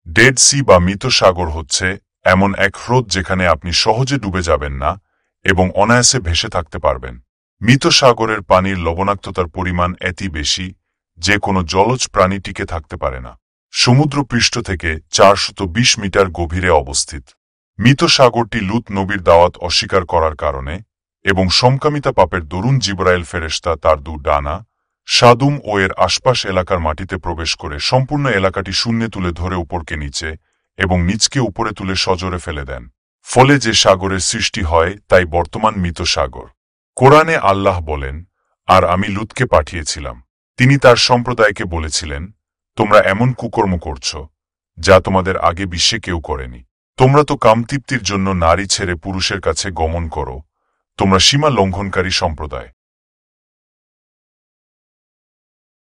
Dead C বা মৃত সাগর হচ্ছে এমন এক হ্রদ যেখানে আপনি সহজে ডুবে যাবেন না এবং অনায়াসে ভেসে থাকতে পারবেন। মৃত সাগরের পানির লবণাক্ততার পরিমাণ এতই বেশি যে কোনো জলজ প্রাণী টিকে থাকতে পারে না। সমুদ্র পৃষ্ঠ থেকে 420 মিটার গভীরে অবস্থিত। মৃত সাগরটি লূত নবীর দাওয়াত অস্বীকার করার কারণে এবং সমকামিতা পাপের দরুন জিবরাইল ফেরেশতা তার ডানা সাদুম ও এর আশপাশ এলাকার মাটিতে প্রবেশ করে সম্পূর্ণ এলাকাটি শূন্যে তুলে ধরে উপরকে নিচে এবং নিচকে উপরে তুলে সজোরে ফেলে দেন। ফলে যে সাগরের সৃষ্টি হয় তাই বর্তমান মৃত সাগর। কোরআনে আল্লাহ বলেন, আর আমি লূতকে পাঠিয়েছিলাম। তিনি তার সম্প্রদায়কে বলেছিলেন, তোমরা এমন কুকর্ম করছ যা তোমাদের আগে বিশ্বে কেউ করেনি। তোমরা তো কামতৃপ্তির জন্য নারী ছেড়ে পুরুষের কাছে গমন করো। তোমরা সীমা লঙ্ঘনকারী সম্প্রদায়।